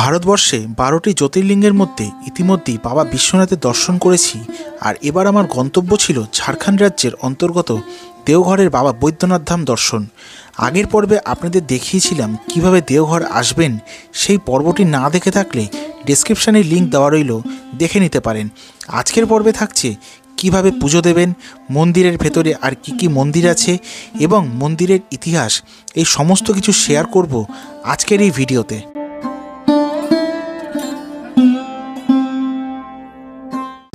ভারতবর্ষে 12টি জ্যোতির্লিঙ্গের মধ্যে ইতিমধ্যেই বাবা বিশ্বনাথের দর্শন করেছি। আর এবার আমার গন্তব্য ছিল ঝাড়খণ্ড রাজ্যের অন্তর্গত দেওঘরের বাবা বৈদ্যনাথ ধাম দর্শন। আগের পর্বে আপনাদের দেখিয়েছিলাম কিভাবে দেওঘর আসবেন। সেই পর্বটি না দেখে থাকলে ডেসক্রিপশানে লিঙ্ক দেওয়া রইল, দেখে নিতে পারেন। আজকের পর্বে থাকছে কিভাবে পুজো দেবেন, মন্দিরের ভেতরে আর কি কি মন্দির আছে এবং মন্দিরের ইতিহাস, এই সমস্ত কিছু শেয়ার করব আজকের এই ভিডিওতে।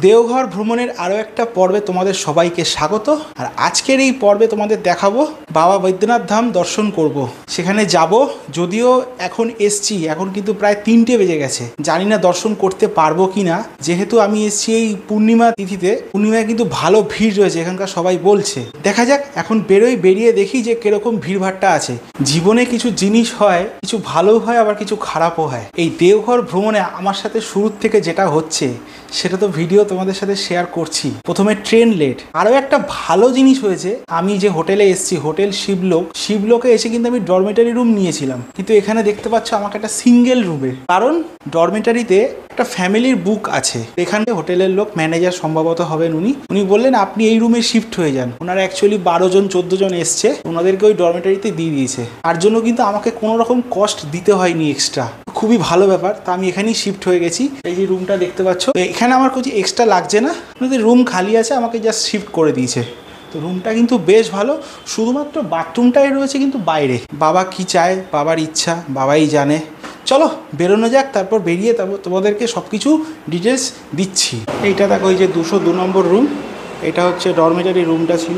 দেওঘর ভ্রমণের আরও একটা পর্বে তোমাদের সবাইকে স্বাগত। আর আজকের এই পর্বে তোমাদের দেখাবো বাবা বৈদ্যনাথ ধাম দর্শন করব। সেখানে যাব, যদিও এখন এসছি, এখন কিন্তু প্রায় 3টে বেজে গেছে। জানি না দর্শন করতে পারবো কি না, যেহেতু আমি এসছি এই পূর্ণিমা তিথিতে। পূর্ণিমায় কিন্তু ভালো ভিড় রয়েছে এখানকার, সবাই বলছে। দেখা যাক, এখন বেরিয়ে দেখি যে কিরকম ভিড়ভাড়টা আছে। জীবনে কিছু জিনিস হয়, কিছু ভালো হয় আবার কিছু খারাপও হয়। এই দেওঘর ভ্রমণে আমার সাথে শুরুর থেকে যেটা হচ্ছে সেটা তো ভিডিও তোমাদের সাথে শেয়ার করছি। প্রথমে ট্রেন লেট। আরও একটা ভালো জিনিস হয়েছে, আমি যে হোটেলে এসেছি, হোটেল শিবলোকে এসে কিন্তু আমি ডরমেটারি রুম নিয়েছিলাম, কিন্তু এখানে দেখতে পাচ্ছ আমাকে একটা সিঙ্গেল রুমের, কারণ ডরমেটারিতে একটা ফ্যামিলির বুক আছে। এখানে হোটেলের লোক, ম্যানেজার সম্ভবত হবেন উনি বললেন আপনি এই রুমে শিফট হয়ে যান। ওনারা অ্যাকচুয়ালি 12 জন 14 জন এসছে, ওনাদেরকে ওই ডরমেটারিতে দিয়ে দিয়েছে। তার জন্য কিন্তু আমাকে কোনো রকম কস্ট দিতে হয়নি এক্সট্রা। খুবই ভালো ব্যাপার। তা আমি এখানেই শিফট হয়ে গেছি। এই যে রুমটা দেখতে পাচ্ছ, এখানে আমার কিছু এক্সট্রা লাগছে না, আপনাদের রুম খালি আছে, আমাকে জাস্ট শিফট করে দিয়েছে। তো রুমটা কিন্তু বেশ ভালো, শুধুমাত্র বাথরুমটাই রয়েছে কিন্তু বাইরে। বাবা কি চায়, বাবার ইচ্ছা বাবাই জানে। চলো বেরোনো যাক, তারপর তোমাদেরকে সব কিছু ডিটেলস দিচ্ছি। এইটা দেখো, এই যে 202 নম্বর রুম, এটা হচ্ছে ডরমেটারি রুমটা ছিল।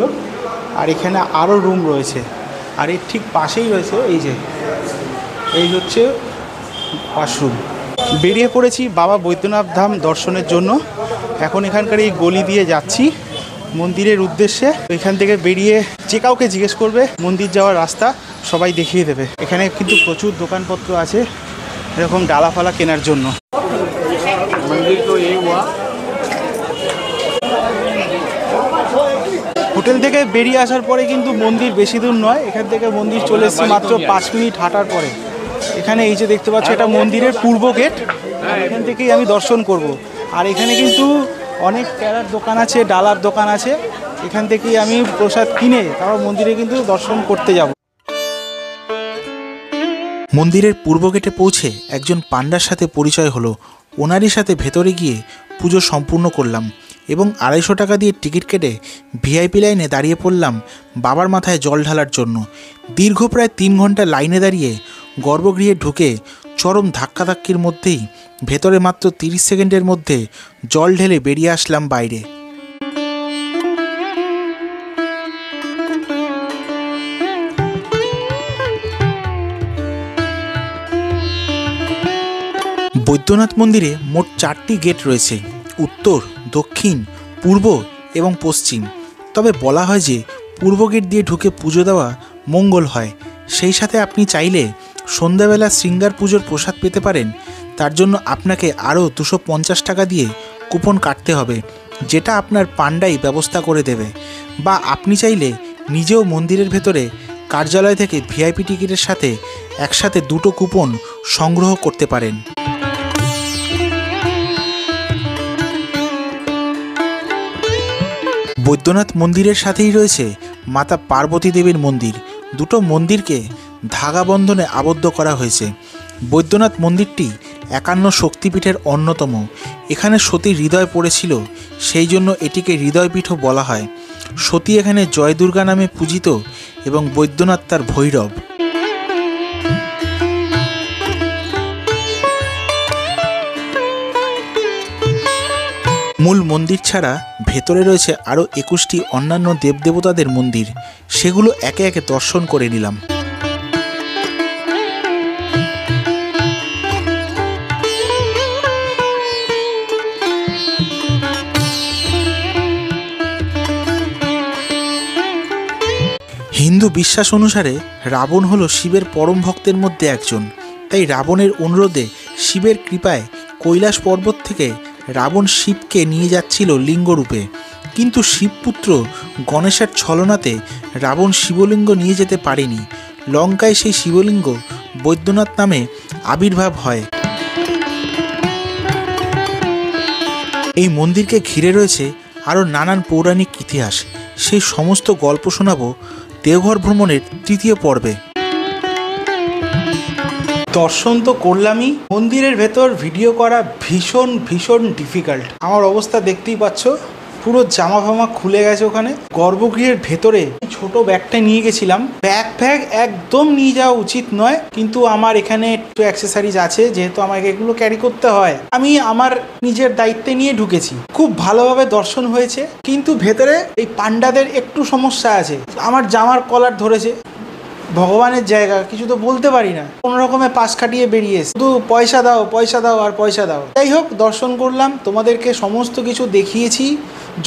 আর এখানে আরও রুম রয়েছে, আর এর ঠিক পাশেই রয়েছে এই হচ্ছে ওয়াশরুম। বেরিয়ে পড়েছি বাবা বৈদ্যনাথ ধাম দর্শনের জন্য। এখন এখানকার এই গলি দিয়ে যাচ্ছি মন্দিরের উদ্দেশ্যে। এখান থেকে বেরিয়ে যে কাউকে জিজ্ঞেস করবে মন্দির যাওয়ার রাস্তা, সবাই দেখিয়ে দেবে। এখানে কিন্তু প্রচুর দোকানপত্র আছে এরকম ডালাফালা কেনার জন্য। হোটেল থেকে বেরিয়ে আসার পরে কিন্তু মন্দির বেশি দূর নয়, এখান থেকে মন্দির চলে এসেছি মাত্র 5 মিনিট হাঁটার পরে। এখানে এই যে দেখতে পাচ্ছ, এটা মন্দিরের পূর্ব গেট, এখান থেকেই আমি দর্শন করব। আর এখানে কিন্তু অনেক প্যারার দোকান আছে, ডালার দোকান আছে, এখান থেকেই আমি প্রসাদ কিনে তারপর মন্দিরে কিন্তু দর্শন করতে যাব। মন্দিরের পূর্ব গেটে পৌঁছে একজন পান্ডার সাথে পরিচয় হলো। ওনারই সাথে ভেতরে গিয়ে পুজো সম্পূর্ণ করলাম এবং 250 টাকা দিয়ে টিকিট কেটে ভিআইপি লাইনে দাঁড়িয়ে পড়লাম বাবার মাথায় জল ঢালার জন্য। দীর্ঘ প্রায় 3 ঘন্টা লাইনে দাঁড়িয়ে গর্ভগৃহে ঢুকে চরম ধাক্কাধাক্কির মধ্যেই ভেতরে মাত্র 30 সেকেন্ডের মধ্যে জল ঢেলে বেরিয়ে আসলাম বাইরে। বৈদ্যনাথ মন্দিরে মোট 4টি গেট রয়েছে, উত্তর, দক্ষিণ, পূর্ব এবং পশ্চিম। তবে বলা হয় যে পূর্ব গেট দিয়ে ঢুকে পুজো দেওয়া মঙ্গল হয়। সেই সাথে আপনি চাইলে সন্ধ্যাবেলা শৃঙ্গার পুজোর প্রসাদ পেতে পারেন। তার জন্য আপনাকে আরও 250 টাকা দিয়ে কুপন কাটতে হবে, যেটা আপনার পান্ডাই ব্যবস্থা করে দেবে। বা আপনি চাইলে নিজেও মন্দিরের ভেতরে কার্যালয় থেকে ভিআইপি টিকিটের সাথে একসাথে 2টো কুপন সংগ্রহ করতে পারেন। বৈদ্যনাথ মন্দিরের সাথেই রয়েছে মাতা পার্বতী দেবীর মন্দির। দুটো মন্দিরকে ধাগা বন্ধনে আবদ্ধ করা হয়েছে। বৈদ্যনাথ মন্দিরটি 51 শক্তিপীঠের অন্যতম। এখানে সতী হৃদয় পড়েছিল, সেই জন্য এটিকে হৃদয়পীঠও বলা হয়। সতী এখানে জয় দুর্গা নামে পূজিত এবং বৈদ্যনাথ তার ভৈরব। মূল মন্দির ছাড়া ভেতরে রয়েছে আরও 21টি অন্যান্য দেবদেবতাদের মন্দির, সেগুলো একে একে দর্শন করে নিলাম। হিন্দু বিশ্বাস অনুসারে রাবণ হলো শিবের পরম ভক্তের মধ্যে একজন। তাই রাবণের অনুরোধে শিবের কৃপায় কৈলাস পর্বত থেকে রাবণ শিবকে নিয়ে যাচ্ছিল লিঙ্গরূপে, কিন্তু শিবপুত্র গণেশের ছলনাতে রাবণ শিবলিঙ্গ নিয়ে যেতে পারেনি। লঙ্কায় সেই শিবলিঙ্গ বৈদ্যনাথ নামে আবির্ভাব হয়। এই মন্দিরকে ঘিরে রয়েছে আরও নানান পৌরাণিক ইতিহাস। সেই সমস্ত গল্প শোনাবো দেওঘর ভ্রমণের তৃতীয় পর্বে। দর্শন তো করলামই, মন্দিরের ভেতর ভিডিও করা ভীষণ ভীষণ ডিফিকাল্ট। আমার অবস্থা দেখতেই পাচ্ছ, পুরো জামা ফামা খুলে গেছে। ওখানে গর্ভগৃহের ভেতরে ছোট ব্যাগটা নিয়ে গেছিলাম, ব্যাগ একদম নিয়ে যাওয়া উচিত নয়, কিন্তু আমার এখানে একটু অ্যাক্সেসরিজ আছে, যেহেতু আমাকে এগুলো ক্যারি করতে হয়, আমি আমার নিজের দায়িত্বে নিয়ে ঢুকেছি। খুব ভালোভাবে দর্শন হয়েছে, কিন্তু ভেতরে এই পান্ডাদের একটু সমস্যা আছে। আমার জামার কলার ধরেছে, ভগবানের জায়গা, কিছু তো বলতে পারি না, কোনো রকমে পাশ কাটিয়ে বেরিয়ে শুধু পয়সা দাও পয়সা দাও আর পয়সা দাও। যাই হোক, দর্শন করলাম, তোমাদেরকে সমস্ত কিছু দেখিয়েছি,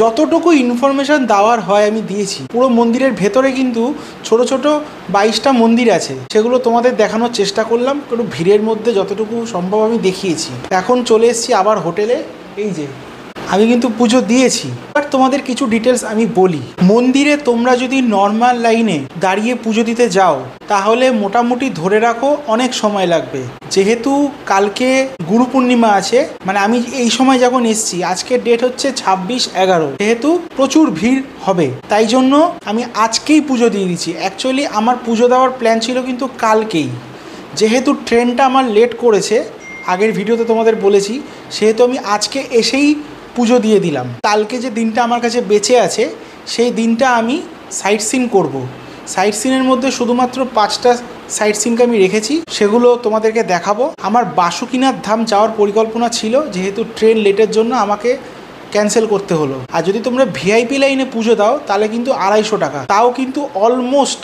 যতটুকু ইনফরমেশন দেওয়ার হয় আমি দিয়েছি। পুরো মন্দিরের ভেতরে কিন্তু ছোট ছোট 22টা মন্দির আছে, সেগুলো তোমাদের দেখানোর চেষ্টা করলাম, একটু ভিড়ের মধ্যে যতটুকু সম্ভব আমি দেখিয়েছি। এখন চলে এসেছি আবার হোটেলে। এই যে আমি কিন্তু পুজো দিয়েছি, বাট তোমাদের কিছু ডিটেলস আমি বলি। মন্দিরে তোমরা যদি নর্মাল লাইনে দাঁড়িয়ে পুজো দিতে যাও, তাহলে মোটামুটি ধরে রাখো অনেক সময় লাগবে। যেহেতু কালকে গুরু পূর্ণিমা আছে, মানে আমি এই সময় যখন এসছি, আজকের ডেট হচ্ছে 26/11, যেহেতু প্রচুর ভিড় হবে, তাই জন্য আমি আজকেই পুজো দিয়ে দিচ্ছি। অ্যাকচুয়ালি আমার পুজো দেওয়ার প্ল্যান ছিল কিন্তু কালকেই, যেহেতু ট্রেনটা আমার লেট করেছে, আগের ভিডিওতে তোমাদের বলেছি, সেহেতু আমি আজকে এসেই পুজো দিয়ে দিলাম। কালকে যে দিনটা আমার কাছে বেঁচে আছে, সেই দিনটা আমি সাইট সিন করবো। সাইট সিনের মধ্যে শুধুমাত্র 5টা সাইট সিনকে আমি রেখেছি, সেগুলো তোমাদেরকে দেখাবো। আমার বাসুকিনাথ ধাম যাওয়ার পরিকল্পনা ছিল, যেহেতু ট্রেন লেটের জন্য আমাকে ক্যান্সেল করতে হলো। আর যদি তোমরা ভিআইপি লাইনে পুজো দাও, তাহলে কিন্তু 250 টাকা, তাও কিন্তু অলমোস্ট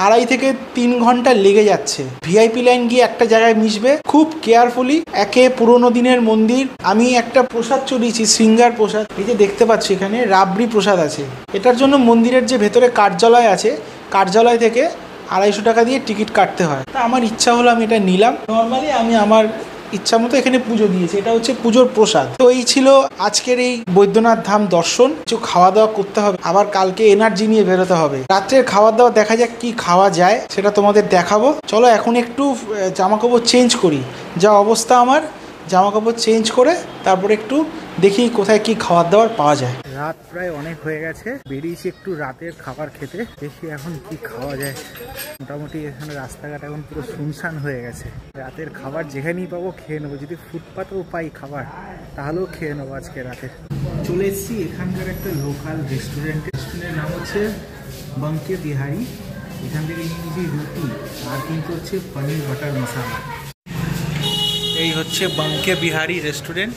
2.5 থেকে 3 ঘন্টা লেগে যাচ্ছে। ভিআইপি লাইন গিয়ে একটা জায়গায় মিশবে, খুব কেয়ারফুলি। একে পুরোনো দিনের মন্দির। আমি একটা প্রসাদ চড়িয়েছি, শৃঙ্গার প্রসাদ, এই যে দেখতে পাচ্ছি এখানে রাবড়ি প্রসাদ আছে। এটার জন্য মন্দিরের যে ভেতরে কার্যালয় আছে, কার্যালয় থেকে 250 টাকা দিয়ে টিকিট কাটতে হয়। তা আমার ইচ্ছা হলো আমি এটা নিলাম। নর্মালি আমি আমার ইচ্ছা মতো এখানে পুজো দিয়েছি, এটা হচ্ছে পুজোর প্রসাদ। তো এই ছিল আজকের এই বৈদ্যনাথ ধাম দর্শন। কিছু খাওয়া দাওয়া করতে হবে, আবার কালকে এনার্জি নিয়ে বেরোতে হবে। রাত্রের খাওয়া দাওয়া দেখা যাক কি খাওয়া যায়, সেটা তোমাদের দেখাবো। চলো এখন একটু জামা কাপড় চেঞ্জ করি, যা অবস্থা আমার, জামা কাপড় চেঞ্জ করে তারপরে একটু দেখি কোথায় কি খাবার দাবার পাওয়া যায়। রাত প্রায় অনেক হয়ে গেছে, বেরিয়েছি একটু রাতের খাবার খেতে, দেখি এখন কি খাওয়া যায়। মোটামুটি এখানে রাস্তাঘাট এখন পুরো শুনশান হয়ে গেছে। রাতের খাবার যেখানেই পাবো খেয়ে নেবো, যদি ফুটপাতেও পাই খাবার তাহলেও খেয়ে নেবো আজকে রাতের। চলে এসেছি এখানকার একটা লোকাল রেস্টুরেন্টে। রেস্টুরেন্টের নাম হচ্ছে বাঙ্কে বিহারি। এখান থেকে নিয়েছি রুটি আর কিন্তু হচ্ছে পনির বাটার মশলা। এই হচ্ছে বাঙ্কে বিহারি রেস্টুরেন্ট,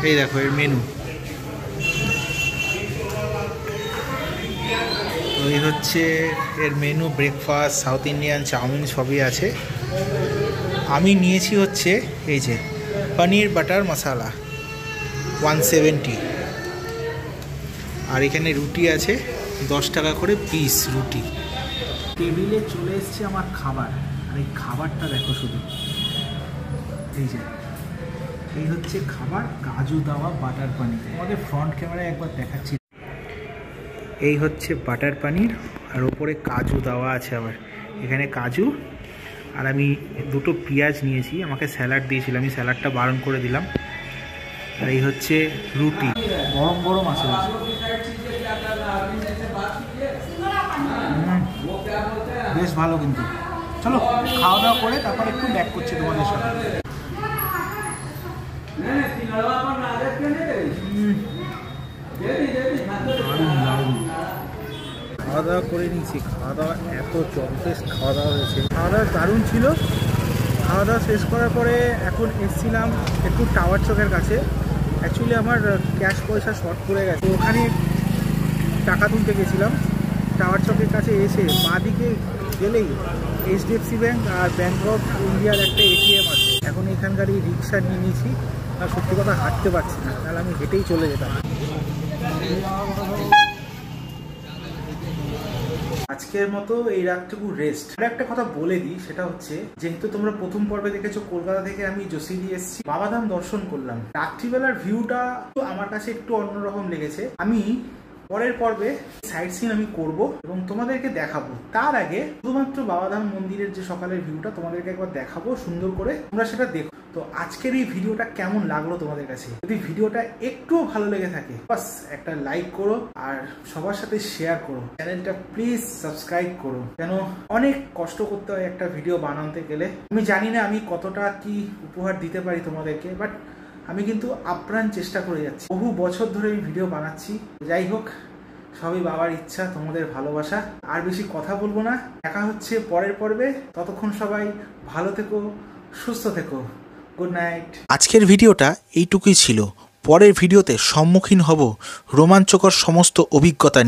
এই দেখো এর মেনু। তো এই হচ্ছে এর menu, breakfast, South Indian, chowmein সবই আছে। আমি নিয়েছি হচ্ছে এই যে পনির বাটার মশলা 170, আর এখানে রুটি আছে 10 টাকা করে পিস রুটি। টেবিলে চলে এসছে আমার খাবার, আর এই খাবারটা দেখো শুধু, এই যে এই হচ্ছে খাবার, কাজু দাওয়া বাটার পনির। আমাদের ফ্রন্ট ক্যামেরায় একবার দেখাচ্ছি। এই হচ্ছে বাটার পনির, আর ওপরে কাজু দেওয়া আছে। আবার এখানে কাজু, আর আমি 2টো পেঁয়াজ নিয়েছি। আমাকে স্যালাড দিয়েছিল, আমি স্যালাডটা বারণ করে দিলাম। আর এই হচ্ছে রুটি, গরম গরম আছে। বেশ ভালো কিন্তু। চলো খাওয়া দাওয়া করে তারপর একটু ব্যাক করছি তোমাদের সাথে। খাওয়া দাওয়া করে নিয়েছি, খাওয়া দাওয়া এত চমকেশ খাওয়া দাওয়া হয়েছে, খাওয়া দাওয়া দারুণ ছিল। খাওয়া দাওয়া শেষ করার পরে এখন এসেছিলাম একটু টাওয়ার চকের কাছে। অ্যাকচুয়ালি আমার ক্যাশ পয়সা শর্ট পড়ে গেছে, ওখানে টাকা তুলতে গেছিলাম। টাওয়ার চকের কাছে এসে বাঁদিকে গেলেই HDFC ব্যাঙ্ক আর ব্যাঙ্ক অফ ইন্ডিয়ার একটা ATM আছে। এখন এখানকার এই রিক্সা নিয়ে নিয়েছি, আর সত্যি কথা হাঁটতে পারছি না, তাহলে আমি হেঁটেই চলে যেতাম। আজকের মতো এই রাতটুকু রেস্ট। আর একটা কথা বলে দিই, সেটা হচ্ছে যেহেতু তোমরা প্রথম পর্বে দেখেছো কলকাতা থেকে আমি জসিডি এসেছি, বাবাধাম দর্শন করলাম। রাত্রিবেলার ভিউটা তো আমার কাছে একটু অন্যরকম লেগেছে। আমি পরের পর্বে সাইট সিন আমি করব এবং তোমাদেরকে দেখাবো। তার আগে শুধুমাত্র বাবাধাম মন্দিরের যে সকালের ভিউটা তোমাদেরকে একবার দেখাবো সুন্দর করে, তোমরা সেটা দেখো। তো আজকের এই ভিডিওটা কেমন লাগলো তোমাদের কাছে? যদি ভিডিওটা একটুও ভালো লেগে থাকে বাস একটা লাইক করো আর সবার সাথে শেয়ার করো। চ্যানেলটা প্লিজ সাবস্ক্রাইব করো, কেন অনেক কষ্ট করতে হয় একটা ভিডিও বানাতে গেলে। আমি জানি না আমি কতটা কি উপহার দিতে পারি তোমাদেরকে, বাট আমি কিন্তু আপ্রাণ চেষ্টা করে যাচ্ছি। বহু বছর ধরে আমি ভিডিও বানাচ্ছি। যাই হোক, সবই বাবার ইচ্ছা, তোমাদের ভালোবাসা। আর বেশি কথা বলবো না, দেখা হচ্ছে পরের পর্বে। ততক্ষণ সবাই ভালো থেকো, সুস্থ থেকো। Good night. আজকের ভিডিওটা এইটুকুই ছিল। পরের ভিডিওতে সম্মুখীন হব রোমাঞ্চকর সমস্ত অভিজ্ঞতা।